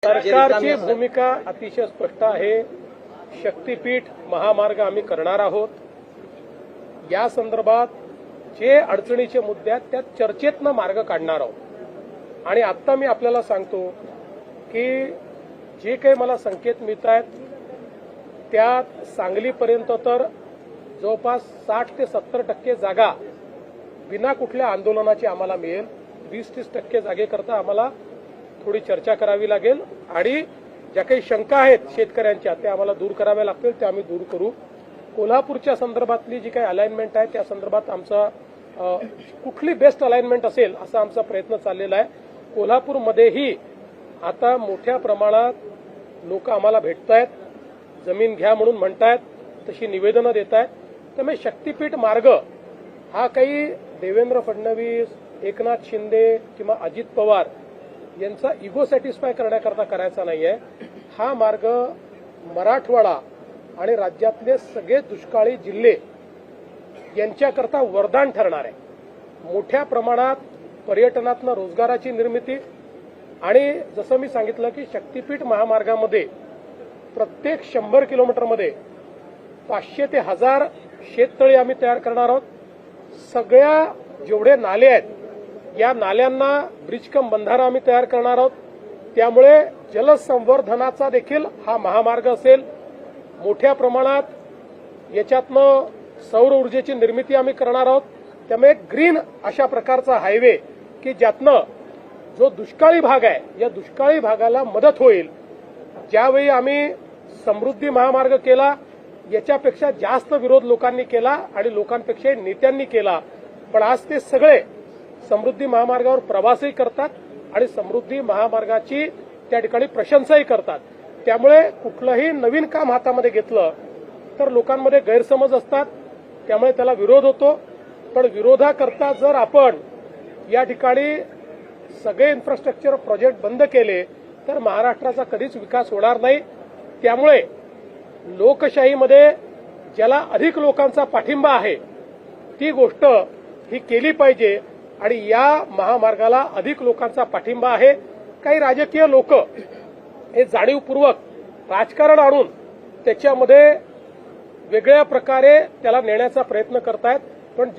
सरकारची भूमिका अतिशय स्पष्ट आहे। शक्तीपीठ महामार्ग आम्ही करणार आहोत। या संदर्भात जे अडचणीचे मुद्दे आहेत त्या चर्चेतनं मार्ग काढणार आहोत। आणि आता मी आपल्याला सांगतो की जे काही मला संकेत मिळत आहेत त्यात सांगलीपर्यंत तर जवळपास 60 ते 70% जागा बिना कुठल्या आंदोलनाची आम्हाला मिळेल। 20-30% जागेकरता आम्हाला थोडी चर्चा करावी लागेल आणि ज्या काही शंका आहेत शेतकऱ्यांच्या त्या आम्हाला दूर कराव्या लागतील, त्या आम्ही दूर करू। कोल्हापूरच्या संदर्भातली जी काही अलाइनमेंट आहे त्या संदर्भात आमचा कुठली बेस्ट अलाइनमेंट असेल असा आमचा प्रयत्न चाललेला आहे। कोल्हापूरमध्येही आता मोठ्या प्रमाणात लोक आम्हाला भेटतायत, जमीन घ्या म्हणून म्हणतायत, तशी निवेदनं देत आहेत। त्यामुळे शक्तीपीठ मार्ग हा काही देवेंद्र फडणवीस, एकनाथ शिंदे किंवा अजित पवार यांचा इगो सॅटिस्फाय करण्याकरता करायचा नाहीये। हा मार्ग मराठवाडा आणि राज्यातले सगळे दुष्काळी जिल्हे यांच्याकरता वरदान ठरणार आहे। मोठ्या प्रमाणात पर्यटनातनं रोजगाराची निर्मिती आणि जसं मी सांगितलं की शक्तीपीठ महामार्गामध्ये प्रत्येक 100 किलोमीटरमध्ये 500 ते 1000 शेततळी आम्ही तयार करणार आहोत। सगळ्या जेवढे नाले आहेत या नाल्यांना ब्रिजकम बंधारा आम्ही तयार करणार आहोत। त्यामुळे जलसंवर्धनाचा देखील हा महामार्ग असेल। मोठ्या प्रमाणात याच्यातनं सौर ऊर्जेची निर्मिती आम्ही करणार आहोत। त्यामुळे ग्रीन अशा प्रकारचा हायवे की ज्यातनं जो दुष्काळी भाग आहे या दुष्काळी भागाला मदत होईल। ज्यावेळी आम्ही समृद्धी महामार्ग केला याच्यापेक्षा जास्त विरोध लोकांनी केला आणि लोकांपेक्षा नेत्यांनी केला, पण आज ते सगळे समृद्धी महामार्गावर प्रवासही करतात आणि समृद्धी महामार्गाची त्या ठिकाणी प्रशंसाही करतात। त्यामुळे कुठलंही नवीन काम हातामध्ये घेतलं तर लोकांमध्ये गैरसमज असतात, त्यामुळे त्याला विरोध होतो। पण विरोधाकरता जर आपण या ठिकाणी सगळे इन्फ्रास्ट्रक्चर प्रोजेक्ट बंद केले तर महाराष्ट्राचा कधीच विकास होणार नाही। त्यामुळे लोकशाहीमध्ये ज्याला अधिक लोकांचा पाठिंबा आहे ती गोष्ट ही केली पाहिजे आणि या महामार्गाला अधिक लोकांचा पाठिंबा आहे। काही राजकीय लोक हे जाणीवपूर्वक राजकारण आणून त्याच्यामध्ये वेगळ्या प्रकारे त्याला नेण्याचा प्रयत्न करतायत, पण